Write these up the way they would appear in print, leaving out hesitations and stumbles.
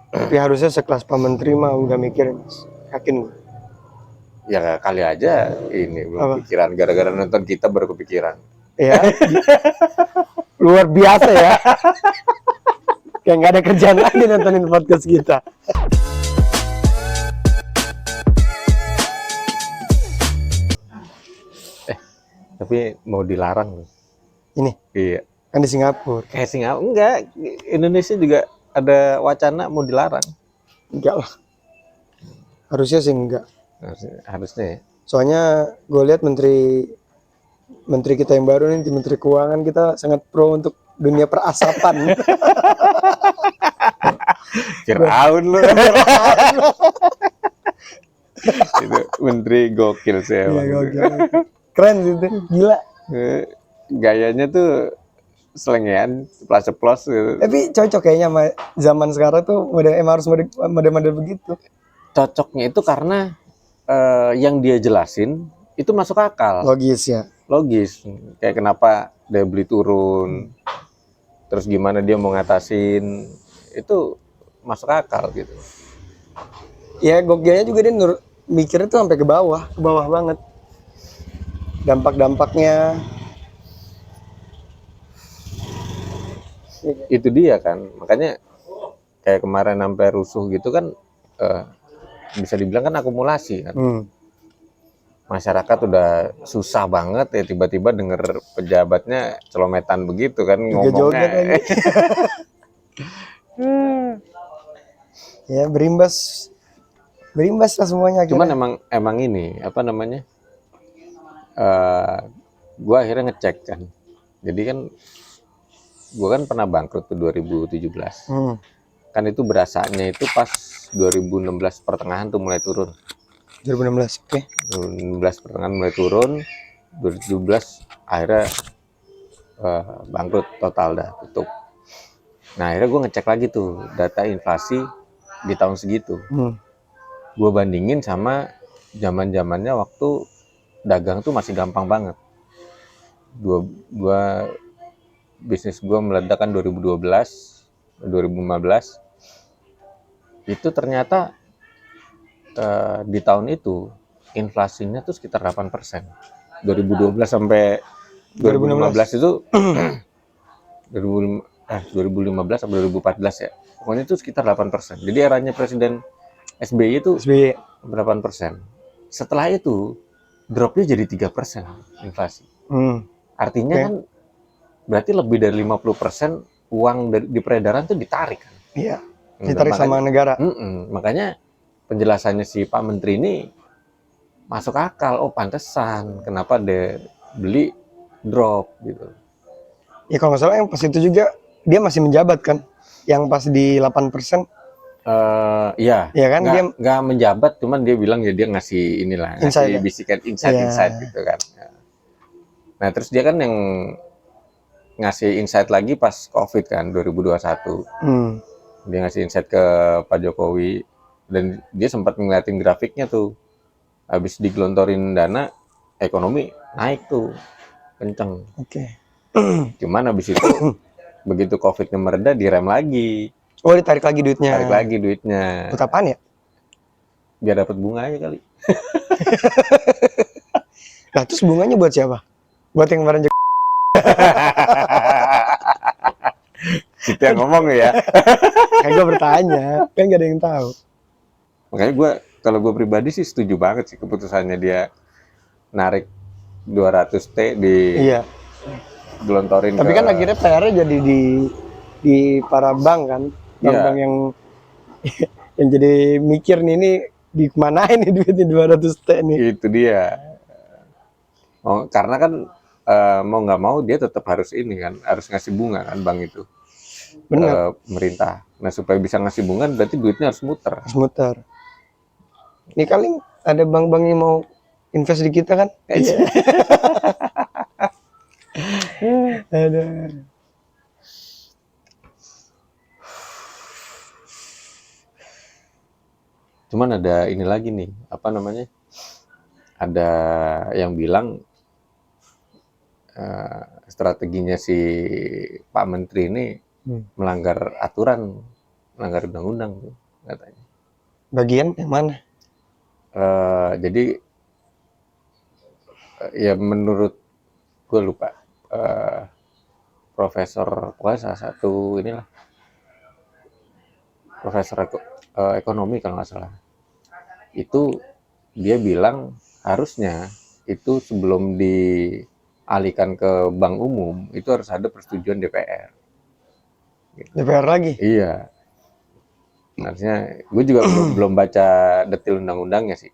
Tapi harusnya sekelas Pak Menteri mah udah mikirin, yakin gue. Ya kali aja ini belum Apa? kepikiran, gara-gara nonton kita baru kepikiran. Ya, luar biasa ya. Kayak nggak ada kerjaan lagi nontonin podcast kita. Tapi mau dilarang loh. Ini Iya. kan di Singapura. Kayak Singapura enggak, Indonesia juga ada wacana mau dilarang. Enggak lah. Harusnya sih enggak. Harusnya ya. Soalnya gue lihat menteri kita yang baru nih, Menteri Keuangan kita sangat pro untuk dunia perasapan. Firaun lu. Itu menteri gokil sih Iya, emang. gokil. Keren sih itu, gila. Gayanya tuh selengean, ceplas-ceplos gitu. Tapi cocok kayaknya sama zaman sekarang tuh emang harus model-model begitu. Cocoknya itu karena yang dia jelasin itu masuk akal. Logis ya. Logis. Kayak kenapa daya beli turun. Terus gimana dia mau ngatasin. Itu masuk akal gitu. Ya gokilnya juga dia mikirnya tuh sampai ke bawah banget. Dampak-dampaknya. Itu dia kan. Makanya kayak kemarin sampai rusuh gitu kan bisa dibilang kan akumulasi kan. Masyarakat udah susah banget ya tiba-tiba denger pejabatnya celometan begitu kan ngomongnya. Ya berimbas lah semuanya akhirnya. Cuman emang ini apa namanya? Gua akhirnya ngecek kan. Jadi kan gua kan pernah bangkrut tuh 2017. Kan itu berasanya itu pas 2016 pertengahan tuh mulai turun. 2016, oke. 2016 pertengahan mulai turun, 2017 akhirnya bangkrut total dah, tutup. Nah akhirnya gue ngecek lagi tuh data inflasi di tahun segitu. Gue bandingin sama zaman-zamannya waktu dagang tuh masih gampang banget. Bisnis gue meledak kan 2012, 2015. Itu ternyata di tahun itu inflasinya tuh sekitar 8%. 2012 sampai 2015 itu 2015 sampai 2014 ya. Pokoknya itu sekitar 8%. Jadi eranya Presiden SBY itu 8%. Setelah itu dropnya jadi 3% inflasi. Artinya kan berarti lebih dari 50% uang di peredaran tuh ditarik kan. Iya. Ditarik sama negara. Makanya penjelasannya si Pak Menteri ini masuk akal. Oh pantesan kenapa dia beli drop gitu. Ya kalau nggak salah yang pas itu juga dia masih menjabat kan, yang pas di 8%. Iya. Ya kan nggak menjabat, cuman dia bilang ya dia ngasih inilah, ngasih bisikan insight gitu kan. Nah terus dia kan yang ngasih insight lagi pas COVID kan 2021. Dia ngasih insight ke Pak Jokowi dan dia sempat ngeliatin grafiknya tuh. Habis digelontorin dana, ekonomi naik tuh kenceng. Cuman habis itu begitu COVID-nya mereda direm lagi. Oh ditarik lagi duitnya. Tarik lagi duitnya. Buat apaan ya? Biar dapat bunga aja kali. Nah terus bunganya buat siapa? Buat yang kemarin Itu yang ngomong ya. Kayak gue bertanya, kan gak ada yang tahu. Makanya kalau gue pribadi sih setuju banget sih keputusannya dia narik 200T di gelontorin. Tapi kan akhirnya PR-nya jadi di para bank kan, bank-bank yang jadi mikir nih ini di kemanain nih duitnya 200T nih. Itu dia. Karena kan mau nggak mau dia tetap harus ini kan, harus ngasih bunga kan bank itu. Benar. Pemerintah. Nah supaya bisa ngasih bunga berarti duitnya harus muter. Harus muter. Ini kali ada bank-bank yang mau invest di kita kan? Ada. Cuman ada ini lagi nih, apa namanya? Ada yang bilang strateginya si Pak Menteri ini melanggar aturan melanggar undang-undang tuh katanya. Bagian yang mana? Jadi ya menurut gue lupa, profesor, pokoknya salah satu inilah profesor ekonomi kalau nggak salah, itu dia bilang harusnya itu sebelum dialihkan ke bank umum itu harus ada persetujuan DPR. DPR lagi? Iya, harusnya gue juga belum baca detail undang-undangnya sih.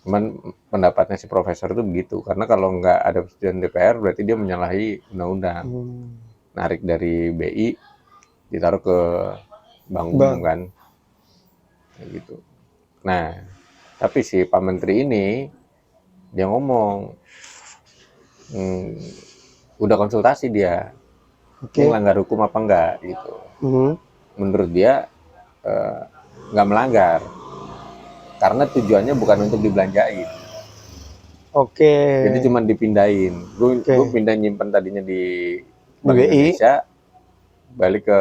Cuman pendapatnya si profesor itu begitu, karena kalau nggak ada persetujuan DPR berarti dia menyalahi undang-undang. Narik dari BI ditaruh ke bank umum kan, kayak gitu. Nah, tapi si Pak Menteri ini dia ngomong, udah konsultasi dia, ini melanggar hukum apa enggak gitu. Menurut dia nggak melanggar, karena tujuannya bukan untuk dibelanjain. Jadi cuma dipindahin. Gue pindah nyimpen tadinya di Bank Indonesia, balik ke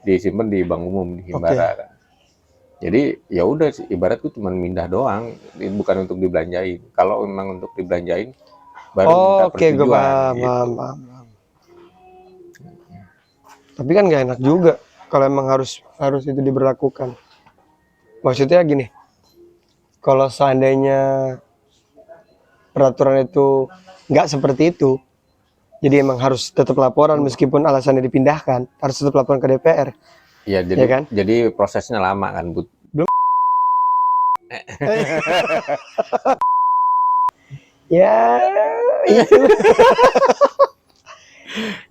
disimpan di bank umum di Himbara. Jadi ya udah, ibaratku cuma mindah doang, bukan untuk dibelanjain. Kalau memang untuk dibelanjain baru minta persetujuan. Paham. Tapi kan nggak enak juga kalau emang harus itu diberlakukan. Maksudnya gini, kalau seandainya peraturan itu nggak seperti itu, jadi emang harus tetap laporan meskipun alasannya dipindahkan, harus tetap laporan ke DPR. Iya, jadi, ya kan? Jadi prosesnya lama kan, Bud. Belum. Ya, itu.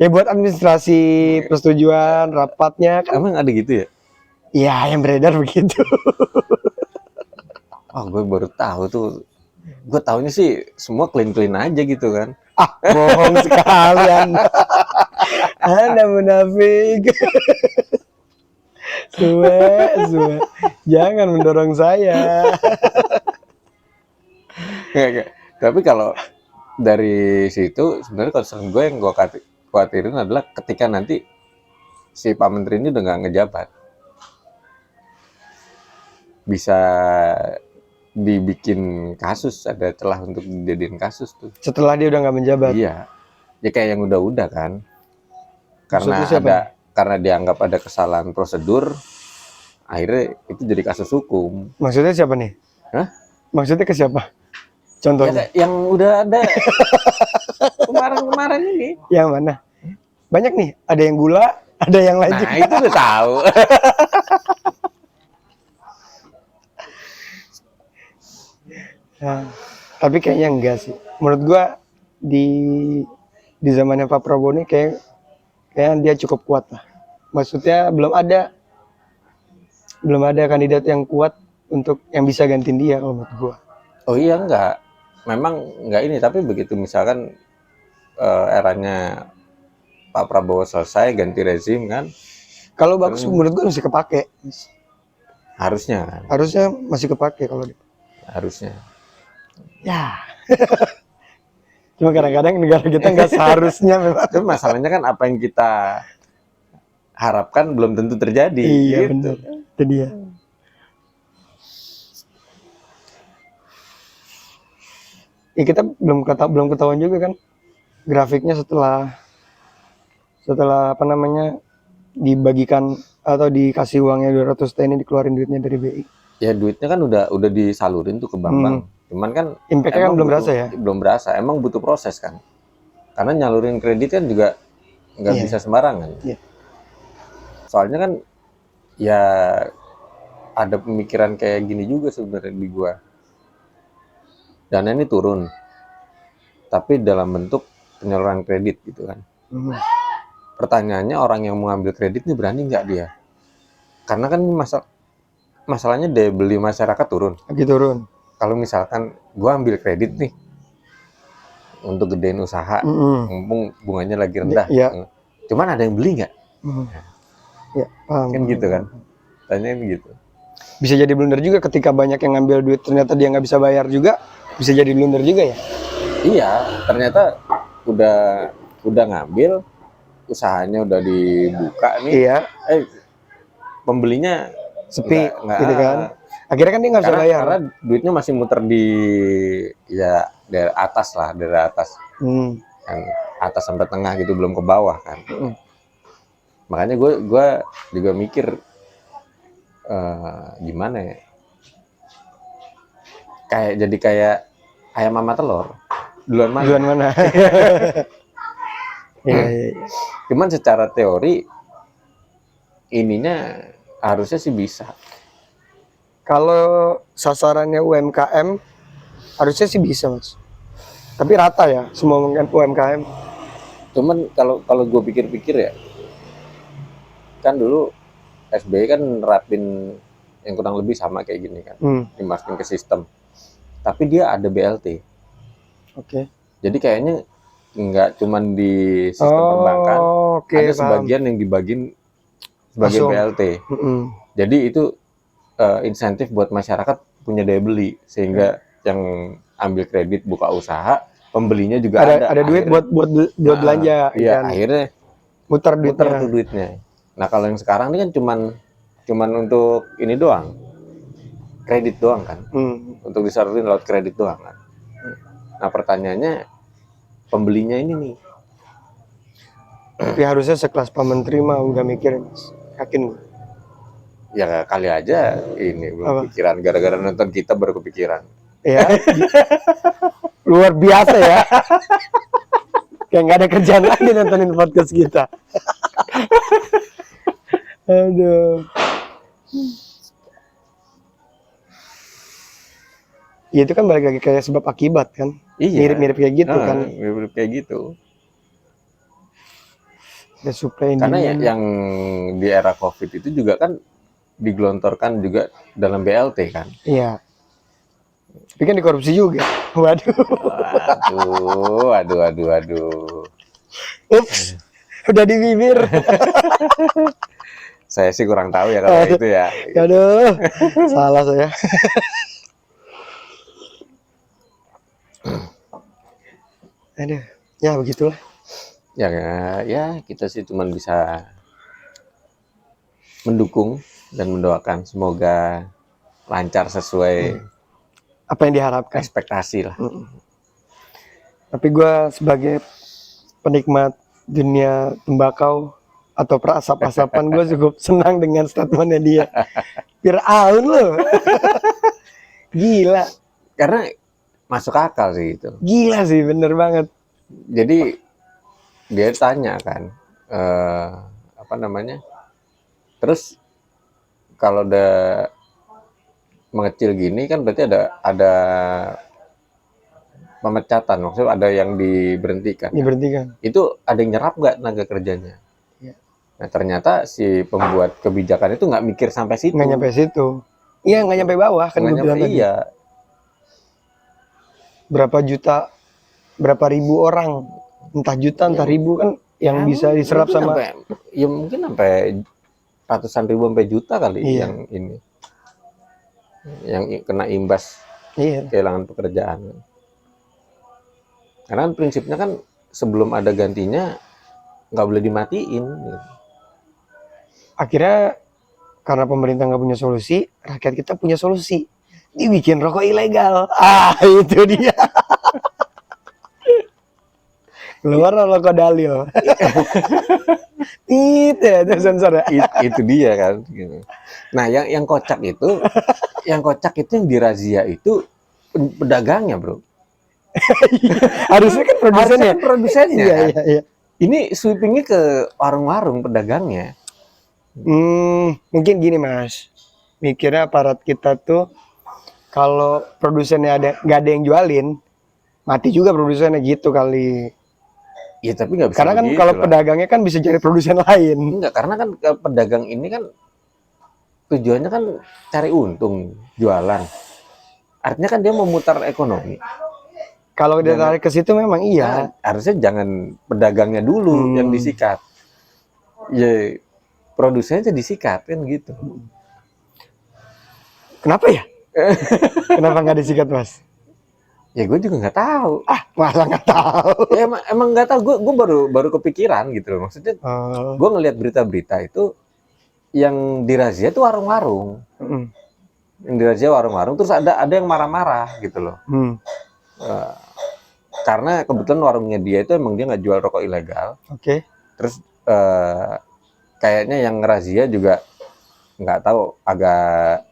Ya buat administrasi persetujuan rapatnya kan. Emang ada gitu ya? Iya, yang beredar begitu. Gue baru tahu tuh. Gue taunya sih semua clean aja gitu kan. Bohong sekali Anda munafik. Suwe. Jangan mendorong saya. Tapi kalau dari situ sebenarnya concern gue yang gue khawatirin adalah ketika nanti si Pak Menteri ini udah nggak ngejabat, bisa dibikin kasus, ada celah untuk dijadiin kasus tuh. Setelah dia udah nggak menjabat. Iya, ya kayak yang udah kan. Karena dianggap ada kesalahan prosedur, akhirnya itu jadi kasus hukum. Maksudnya siapa nih? Hah? Maksudnya ke siapa? Contohnya? Ya, yang udah ada kemarin ini. Yang mana? Banyak nih. Ada yang gula, ada yang lain. Nah, itu udah tahu. Nah, tapi kayaknya enggak sih. Menurut gua di zamannya Pak Prabowo ini kayaknya dia cukup kuat lah. Maksudnya belum ada kandidat yang kuat untuk yang bisa gantiin dia kalau menurut gua. Oh iya, enggak. Memang enggak ini, tapi begitu misalkan eranya Pak Prabowo selesai, ganti rezim kan. Kalau bagus menurut gua masih kepake. Harusnya kan. Harusnya masih kepake kalau harusnya. Ya. Cuma kadang-kadang negara kita nggak seharusnya memang. Tapi masalahnya kan apa yang kita harapkan belum tentu terjadi. Iya, gitu. Benar. Itu dia. Ya kita belum ketahuan juga kan grafiknya setelah apa namanya dibagikan atau dikasih uangnya 200 T ini, dikeluarin duitnya dari BI. Ya duitnya kan udah disalurin tuh ke bank-bank. Cuman kan impact-nya kan belum berasa ya. Belum berasa. Emang butuh proses kan. Karena nyalurin kredit kan juga nggak bisa sembarangan. Soalnya kan ya ada pemikiran kayak gini juga sebenarnya di gua. Dana ini turun, tapi dalam bentuk penyaluran kredit gitu kan. Pertanyaannya, orang yang mau ngambil kredit ini berani nggak dia? Karena kan masalahnya daya beli masyarakat turun. Lagi turun. Kalau misalkan gua ambil kredit nih untuk gedein usaha, mumpung bunganya lagi rendah, cuman ada yang beli nggak? Ya, paham. Kan gitu kan? Tanya gitu. Bisa jadi blunder juga ketika banyak yang ngambil duit, ternyata dia nggak bisa bayar juga, bisa jadi blunder juga ya? Iya, ternyata udah ngambil, usahanya udah dibuka nih. Iya. pembelinya sepi nggak gitu kan. Akhirnya kan dia nggak bisa bayar. karena duitnya masih muter di ya daerah atas lah, daerah atas. Yang atas sampai tengah gitu, belum ke bawah kan. Makanya gue juga mikir gimana ya, jadi kayak ayam sama telur, duluan mana. Iya. Cuman secara teori ininya harusnya sih bisa. Kalau sasarannya UMKM harusnya sih bisa, Mas. Tapi rata ya semua UMKM. Cuman kalau gue pikir-pikir ya, kan dulu SBY kan nerapin yang kurang lebih sama kayak gini kan, dimasukin ke sistem. Tapi dia ada BLT. Oke. Jadi kayaknya nggak cuman di sistem perbankan, ada sebagian yang dibagiin sebagai BLT. Jadi itu insentif buat masyarakat punya daya beli, sehingga yang ambil kredit buka usaha, pembelinya juga ada duit buat belanja. Iya, kan? akhirnya muter tuh duitnya. Nah kalau yang sekarang ini kan cuman untuk ini doang, kredit doang kan, untuk disalurin lewat kredit doang kan. Nah pertanyaannya, pembelinya ini nih. Tapi harusnya sekelas Pak Menteri mah udah mikirin, yakin gue. Ya kali aja ini belum pikiran, gara-gara nonton kita baru kepikiran. Ya, luar biasa ya. Kayak nggak ada kerjaan lagi nontonin podcast kita. Aduh. Ya, itu kan balik lagi kayak sebab akibat kan. Iya. Mirip-mirip kayak gitu kan. Mirip kayak gitu. Ya, supply karena yang di era COVID itu juga kan digelontorkan juga dalam BLT kan. Iya. Tapi kan dikorupsi juga. Waduh. Aduh. Ups. Udah di bibir. Saya sih kurang tahu ya kalau itu ya. Aduh. Salah saya. Aduh. Ya begitulah. Ya kita sih cuma bisa mendukung dan mendoakan semoga lancar sesuai apa yang diharapkan, ekspektasi lah. Tapi gue sebagai penikmat dunia tembakau atau perasap-asapan, gue cukup senang dengan statementnya dia. Fir'aun loh. Gila. Karena masuk akal sih itu. Gila sih, bener banget. Jadi dia tanya kan, apa namanya? Terus kalau udah mengecil gini kan berarti ada pemecatan, maksudnya ada yang diberhentikan. Itu ada yang nyerap nggak tenaga kerjanya? Ya. Nah ternyata si pembuat kebijakan itu nggak mikir sampai situ. Nggak nyampe situ. Iya, nggak nyampe bawah kan gue bilang tadi. Iya. Berapa juta, berapa ribu orang, entah juta, entah ribu kan yang bisa diserap sama. Mungkin sampai ratusan ribu sampai juta kali. Iya. Yang ini, yang kena imbas. Iya. Kehilangan pekerjaan. Karena prinsipnya kan sebelum ada gantinya nggak boleh dimatiin. Akhirnya karena pemerintah nggak punya solusi, rakyat kita punya solusi. Dibikin rokok ilegal. Itu dia. Keluar rokok dalil. Itu sensor ya. Itu dia kan. Nah yang kocak itu, yang dirazia itu pedagangnya bro. Harusnya kan produsennya. Iya. Ini sweepingnya ke warung-warung pedagangnya. Mungkin gini mas, mikirnya aparat kita tuh kalau produsennya nggak ada yang jualin, mati juga produsennya gitu kali. Ya tapi nggak bisa. Karena kan kalau pedagangnya kan bisa cari produsen lain. Enggak, karena kan pedagang ini kan tujuannya kan cari untung, jualan. Artinya kan dia memutar ekonomi. Kalau dia tarik ke situ memang iya. Nah, harusnya jangan pedagangnya dulu yang disikat. Ya produsennya disikat kan gitu. Kenapa ya? Kenapa nggak disikat mas? Ya gue juga nggak tahu. Malah nggak tahu. Ya emang nggak tahu. Gue baru kepikiran gitu loh. Maksudnya gue ngelihat berita-berita itu yang dirazia itu warung-warung. Mm. Yang dirazia warung-warung, terus ada yang marah-marah gitu loh. Eh, karena kebetulan warungnya dia itu emang dia nggak jual rokok ilegal. Oke. Terus kayaknya yang razia juga nggak tahu, agak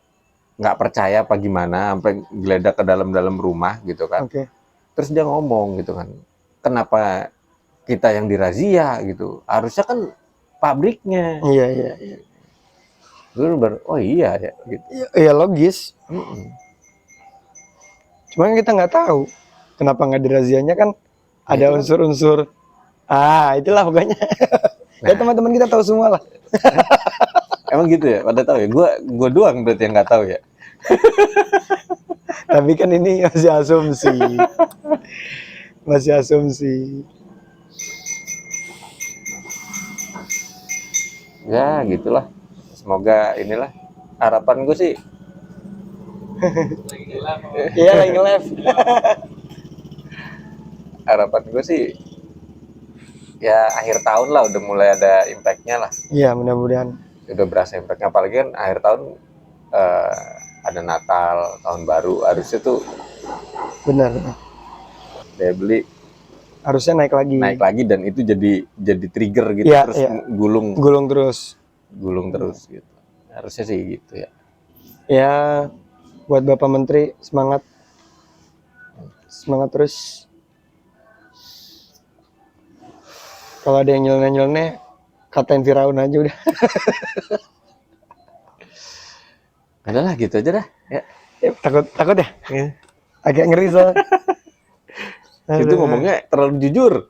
nggak percaya apa gimana, sampai geledah ke dalam rumah gitu kan. Oke. Terus dia ngomong gitu kan, kenapa kita yang dirazia gitu, harusnya kan pabriknya. Iya. Gue baru, oh iya ya gitu. Iya logis. Mm-mm. Cuma kan kita nggak tahu kenapa nggak dirazianya kan Ya, ada itu kan. unsur-unsur. Itulah pokoknya. Ya teman-teman kita tahu semua lah. Emang gitu ya, pada tahu ya. Gue doang berarti yang nggak tahu ya. Tapi kan ini masih asumsi. Masih asumsi. Ya gitulah. Semoga inilah harapan gue sih. Iya lagi nge-live. Harapan gue sih ya akhir tahun lah udah mulai ada impact-nya lah. Iya mudah-mudahan. Udah berasa impact-nya, apalagi kan akhir tahun ada Natal, tahun baru, harusnya tuh Benar. daya beli Harusnya naik lagi dan itu jadi trigger gitu. Iya, Terus iya. gulung Gulung terus. gitu. Harusnya sih gitu ya. Ya buat Bapak Menteri semangat terus. Kalau ada yang nyeleneh katain Firaun aja udah. Adalah gitu aja dah ya. Takut ya. Agak ngeri soalnya. Itu ngomongnya terlalu jujur.